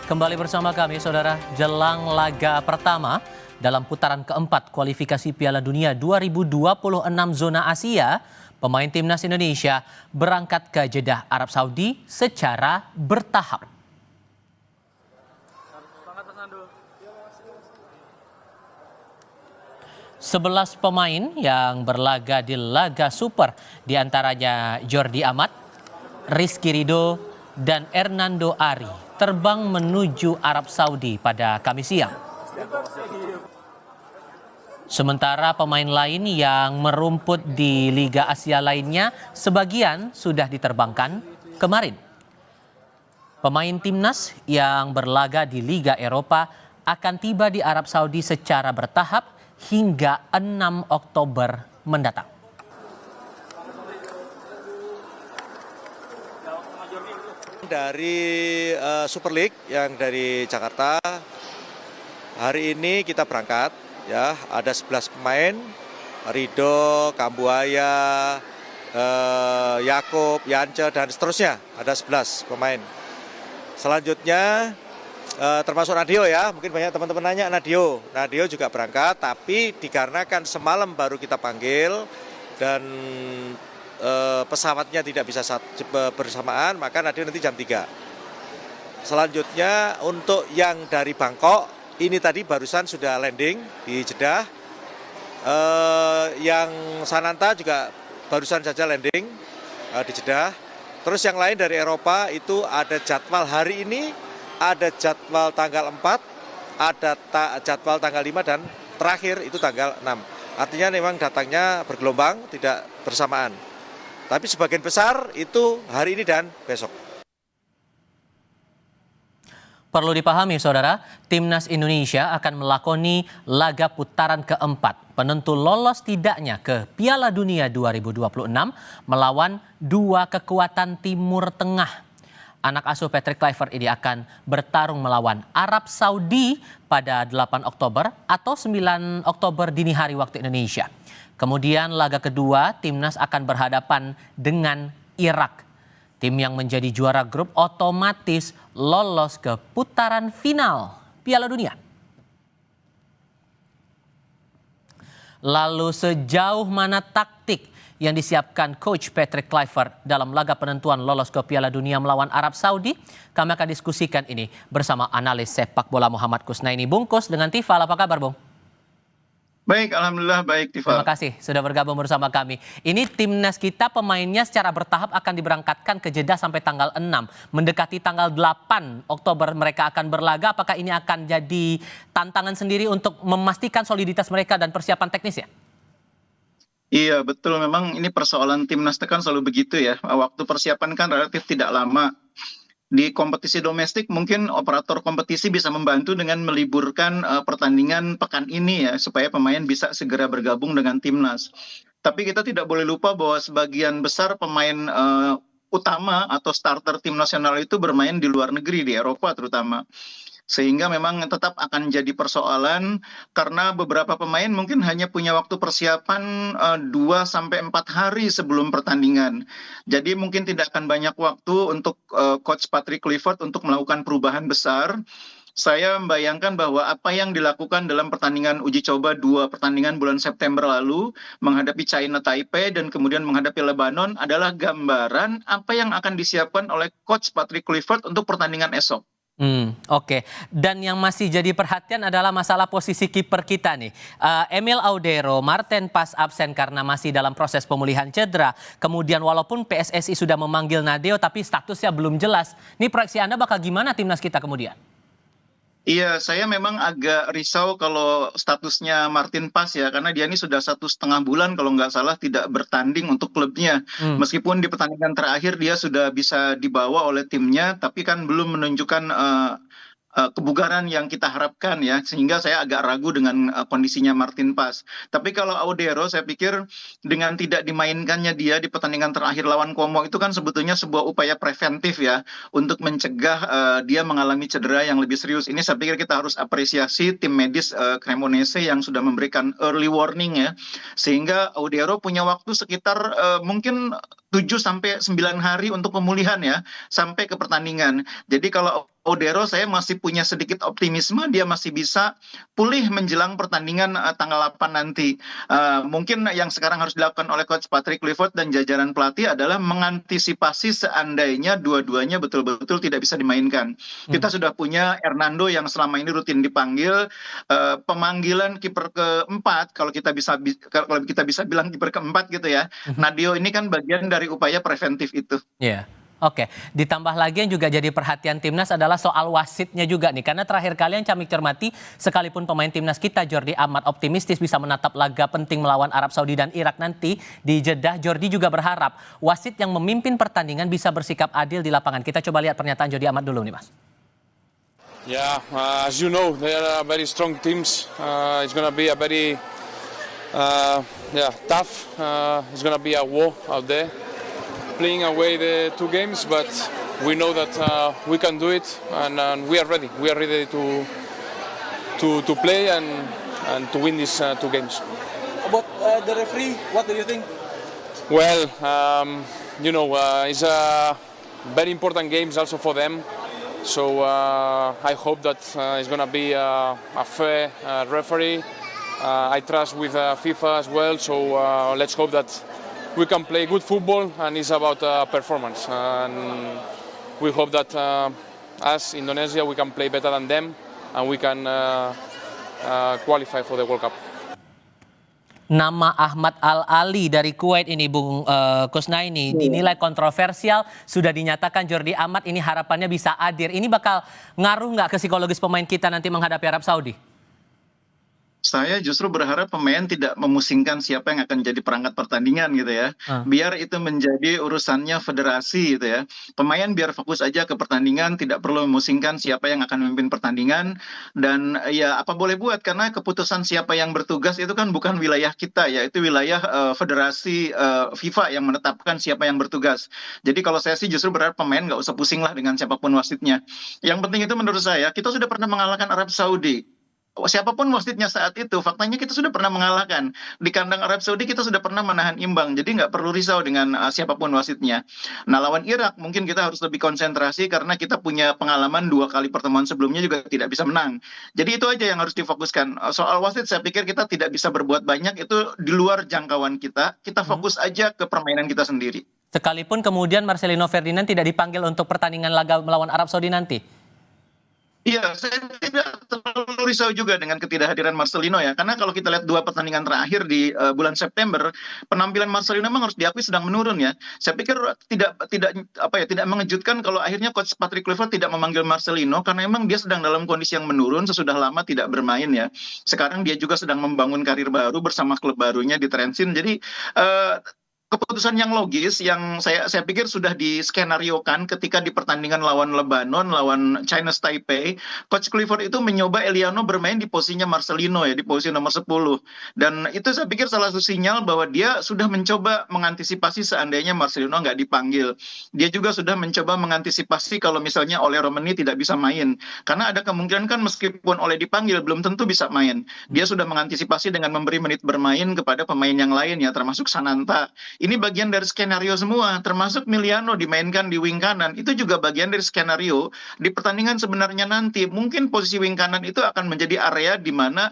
Kembali bersama kami, saudara. Jelang laga pertama dalam putaran keempat kualifikasi Piala Dunia 2026 zona Asia, pemain timnas Indonesia berangkat ke Jeddah, Arab Saudi secara bertahap. Sebelas pemain yang berlaga di laga super, diantaranya Jordi Amat, Rizky Ridho, dan Hernando Ari terbang menuju Arab Saudi pada Kamis siang. Sementara pemain lain yang merumput di Liga Asia lainnya sebagian sudah diterbangkan kemarin. Pemain timnas yang berlaga di Liga Eropa akan tiba di Arab Saudi secara bertahap hingga 6 Oktober mendatang. Dari Super League yang dari Jakarta, hari ini kita berangkat, ya, ada 11 pemain, Ridho, Kambuaya, Yakub, Yance, dan seterusnya, ada 11 pemain. Selanjutnya termasuk Nadio, ya, mungkin banyak teman-teman nanya Nadio juga berangkat, tapi dikarenakan semalam baru kita panggil dan pesawatnya tidak bisa bersamaan, maka Nadio nanti jam 3. Selanjutnya untuk yang dari Bangkok, ini tadi barusan sudah landing di Jeddah. Yang Sananta juga barusan saja landing di Jeddah. Terus yang lain dari Eropa itu ada jadwal hari ini, ada jadwal tanggal 4, ada jadwal tanggal 5, dan terakhir itu tanggal 6. Artinya memang datangnya bergelombang, tidak bersamaan. Tapi sebagian besar itu hari ini dan besok. Perlu dipahami, saudara, timnas Indonesia akan melakoni laga putaran keempat penentu lolos tidaknya ke Piala Dunia 2026 melawan dua kekuatan Timur Tengah. Anak asuh Patrick Kluivert ini akan bertarung melawan Arab Saudi pada 8 Oktober atau 9 Oktober dini hari waktu Indonesia. Kemudian laga kedua, timnas akan berhadapan dengan Irak. Tim yang menjadi juara grup otomatis lolos ke putaran final Piala Dunia. Lalu sejauh mana taktik yang disiapkan Coach Patrick Kluivert dalam laga penentuan lolos ke Piala Dunia melawan Arab Saudi? Kami akan diskusikan ini bersama analis sepak bola Muhammad Kusnaini Bungkus dengan Tifal. Apa kabar, Bung? Baik, alhamdulillah baik, Tifal. Terima kasih sudah bergabung bersama kami. Ini timnas kita pemainnya secara bertahap akan diberangkatkan ke Jeddah sampai tanggal 6. Mendekati tanggal 8 Oktober mereka akan berlaga. Apakah ini akan jadi tantangan sendiri untuk memastikan soliditas mereka dan persiapan teknis ya? Iya, betul. Memang ini persoalan timnas kan selalu begitu ya. Waktu persiapan kan relatif tidak lama. Di kompetisi domestik mungkin operator kompetisi bisa membantu dengan meliburkan pertandingan pekan ini ya, supaya pemain bisa segera bergabung dengan timnas. Tapi kita tidak boleh lupa bahwa sebagian besar pemain utama atau starter tim nasional itu bermain di luar negeri, di Eropa terutama. Sehingga memang tetap akan jadi persoalan karena beberapa pemain mungkin hanya punya waktu persiapan 2-4 hari sebelum pertandingan. Jadi mungkin tidak akan banyak waktu untuk Coach Patrick Kluivert untuk melakukan perubahan besar. Saya membayangkan bahwa apa yang dilakukan dalam pertandingan uji coba 2 pertandingan bulan September lalu menghadapi China Taipei dan kemudian menghadapi Lebanon adalah gambaran apa yang akan disiapkan oleh Coach Patrick Kluivert untuk pertandingan esok. Oke. Dan yang masih jadi perhatian adalah masalah posisi kiper kita nih. Emil Audero, Marten Pas absen karena masih dalam proses pemulihan cedera. Kemudian walaupun PSSI sudah memanggil Nadeo tapi statusnya belum jelas. Ini proyeksi Anda bakal gimana timnas kita kemudian? Iya, saya memang agak risau kalau statusnya Martin Pas ya, karena dia ini sudah 1,5 bulan kalau nggak salah tidak bertanding untuk klubnya. Meskipun di pertandingan terakhir dia sudah bisa dibawa oleh timnya, tapi kan belum menunjukkan kebugaran yang kita harapkan ya, sehingga saya agak ragu dengan kondisinya Martin Pas. Tapi kalau Audero saya pikir dengan tidak dimainkannya dia di pertandingan terakhir lawan Como itu kan sebetulnya sebuah upaya preventif ya untuk mencegah dia mengalami cedera yang lebih serius. Ini saya pikir kita harus apresiasi tim medis Cremonese yang sudah memberikan early warning ya, sehingga Audero punya waktu sekitar mungkin 7 sampai 9 hari untuk pemulihan ya, sampai ke pertandingan. Jadi kalau Odero saya masih punya sedikit optimisme dia masih bisa pulih menjelang pertandingan tanggal 8 nanti. Mungkin yang sekarang harus dilakukan oleh Coach Patrick Kluivert dan jajaran pelatih adalah mengantisipasi seandainya dua-duanya betul-betul tidak bisa dimainkan. Kita sudah punya Hernando yang selama ini rutin dipanggil, pemanggilan kiper keempat kalau kita bisa bilang kiper keempat gitu ya. Nadio ini kan bagian dari upaya preventif itu. Iya. Oke, ditambah lagi yang juga jadi perhatian timnas adalah soal wasitnya juga nih. Karena terakhir kali yang kami cermati, sekalipun pemain timnas kita Jordi amat optimistis bisa menatap laga penting melawan Arab Saudi dan Irak nanti di Jeddah, Jordi juga berharap wasit yang memimpin pertandingan bisa bersikap adil di lapangan. Kita coba lihat pernyataan Jordi amat dulu nih, Mas. Yeah, as you know, they are very strong teams. It's gonna be a very tough. It's gonna be a war out there. Playing away the 2 games, but we know that we can do it, and we are ready. We are ready to play and to win these 2 games. About the referee, what do you think? Well, it's a very important games also for them. So I hope that it's gonna be a fair referee. I trust with FIFA as well. So let's hope that we can play good football, and it's about performance. And we hope that us, Indonesia, we can play better than them, and we can qualify for the World Cup. Nama Ahmad Al-Ali dari Kuwait ini, Bung Kusnaini, dinilai kontroversial. Sudah dinyatakan Jordi amat ini harapannya bisa hadir. Ini bakal ngaruh nggak ke psikologis pemain kita nanti menghadapi Arab Saudi? Saya justru berharap pemain tidak memusingkan siapa yang akan jadi perangkat pertandingan gitu ya. Biar itu menjadi urusannya federasi gitu ya. Pemain biar fokus aja ke pertandingan, tidak perlu memusingkan siapa yang akan memimpin pertandingan. Dan ya apa boleh buat, karena keputusan siapa yang bertugas itu kan bukan wilayah kita ya. Itu wilayah federasi FIFA yang menetapkan siapa yang bertugas. Jadi kalau saya sih justru berharap pemain nggak usah pusing lah dengan siapapun wasitnya. Yang penting itu menurut saya, kita sudah pernah mengalahkan Arab Saudi. Siapapun wasitnya saat itu, faktanya kita sudah pernah mengalahkan. Di kandang Arab Saudi kita sudah pernah menahan imbang, jadi nggak perlu risau dengan siapapun wasitnya. Nah, lawan Irak mungkin kita harus lebih konsentrasi karena kita punya pengalaman 2 kali pertemuan sebelumnya juga tidak bisa menang. Jadi itu aja yang harus difokuskan. Soal wasit saya pikir kita tidak bisa berbuat banyak, itu di luar jangkauan kita. Kita fokus aja ke permainan kita sendiri. Sekalipun kemudian Marcelino Ferdinand tidak dipanggil untuk pertandingan laga melawan Arab Saudi nanti. Iya, saya tidak terlalu risau juga dengan ketidakhadiran Marcelino ya, karena kalau kita lihat 2 pertandingan terakhir di bulan September, penampilan Marcelino memang harus diakui sedang menurun ya. Saya pikir tidak mengejutkan kalau akhirnya Coach Patrick Kluivert tidak memanggil Marcelino karena memang dia sedang dalam kondisi yang menurun, sesudah lama tidak bermain ya. Sekarang dia juga sedang membangun karir baru bersama klub barunya di Trentin. Jadi keputusan yang logis yang saya pikir sudah diskenariokan ketika di pertandingan lawan Lebanon, lawan China Taipei, Coach Kluivert itu mencoba Eliano bermain di posisinya Marcelino ya, di posisi nomor 10. Dan itu saya pikir salah satu sinyal bahwa dia sudah mencoba mengantisipasi seandainya Marcelino nggak dipanggil. Dia juga sudah mencoba mengantisipasi kalau misalnya Ole Romani tidak bisa main. Karena ada kemungkinan kan meskipun Ole dipanggil belum tentu bisa main. Dia sudah mengantisipasi dengan memberi menit bermain kepada pemain yang lain ya, termasuk Sananta. Ini bagian dari skenario semua, termasuk Miliano dimainkan di wing kanan. Itu juga bagian dari skenario di pertandingan sebenarnya nanti. Mungkin posisi wing kanan itu akan menjadi area di mana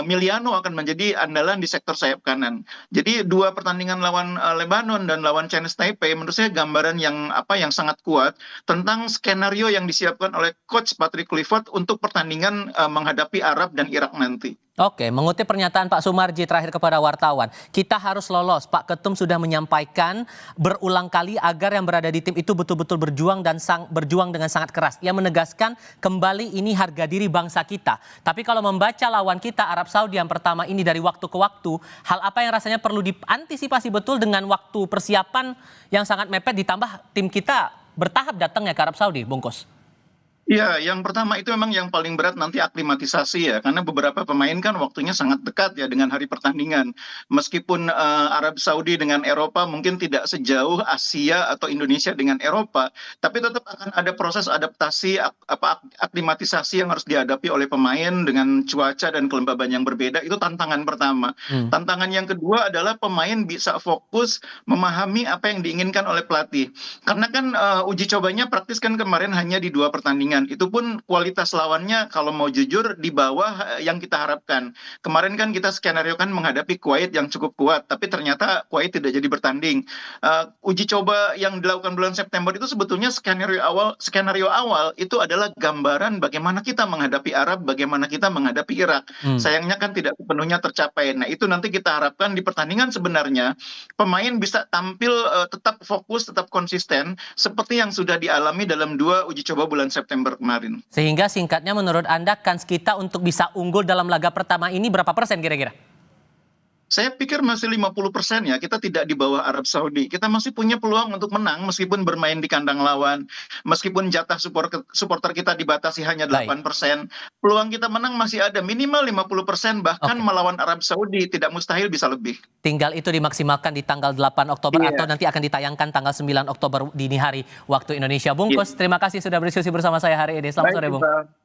Miliano akan menjadi andalan di sektor sayap kanan. Jadi 2 pertandingan lawan Lebanon dan lawan China Taipei menurut saya gambaran yang sangat kuat tentang skenario yang disiapkan oleh Coach Patrick Kluivert untuk pertandingan menghadapi Arab dan Irak nanti. Oke, mengutip pernyataan Pak Sumarji terakhir kepada wartawan, kita harus lolos. Pak Ketum sudah menyampaikan berulang kali agar yang berada di tim itu betul-betul berjuang dan berjuang dengan sangat keras. Ia menegaskan kembali ini harga diri bangsa kita. Tapi kalau membaca lawan kita Arab Saudi yang pertama ini dari waktu ke waktu, hal apa yang rasanya perlu diantisipasi betul dengan waktu persiapan yang sangat mepet ditambah tim kita bertahap datangnya ke Arab Saudi, Bungkus? Iya, yang pertama itu memang yang paling berat nanti aklimatisasi ya, karena beberapa pemain kan waktunya sangat dekat ya dengan hari pertandingan. Meskipun Arab Saudi dengan Eropa mungkin tidak sejauh Asia atau Indonesia dengan Eropa, tapi tetap akan ada proses adaptasi aklimatisasi yang harus dihadapi oleh pemain dengan cuaca dan kelembaban yang berbeda. Itu tantangan pertama. Tantangan yang kedua adalah pemain bisa fokus memahami apa yang diinginkan oleh pelatih. Karena kan uji cobanya praktis kan kemarin hanya di 2 pertandingan. Itu pun kualitas lawannya kalau mau jujur di bawah yang kita harapkan. Kemarin kan kita skenario kan menghadapi Kuwait yang cukup kuat, tapi ternyata Kuwait tidak jadi bertanding. Uji coba yang dilakukan bulan September itu sebetulnya skenario awal itu adalah gambaran bagaimana kita menghadapi Arab, bagaimana kita menghadapi Irak. Sayangnya kan tidak sepenuhnya tercapai. Nah, itu nanti kita harapkan di pertandingan sebenarnya pemain bisa tampil tetap fokus, tetap konsisten seperti yang sudah dialami dalam 2 uji coba bulan September kemarin. Sehingga singkatnya menurut Anda kans kita untuk bisa unggul dalam laga pertama ini berapa persen kira-kira? Saya pikir masih 50% ya, kita tidak di bawah Arab Saudi. Kita masih punya peluang untuk menang meskipun bermain di kandang lawan, meskipun jatah supporter kita dibatasi hanya 8%. Peluang kita menang masih ada minimal 50%, bahkan melawan Arab Saudi tidak mustahil bisa lebih. Tinggal itu dimaksimalkan di tanggal 8 Oktober Iya. atau nanti akan ditayangkan tanggal 9 Oktober dini hari waktu Indonesia. Bungkus, terima kasih sudah berdiskusi bersama saya hari ini. Selamat sore, Bung. Baik, Iqbal.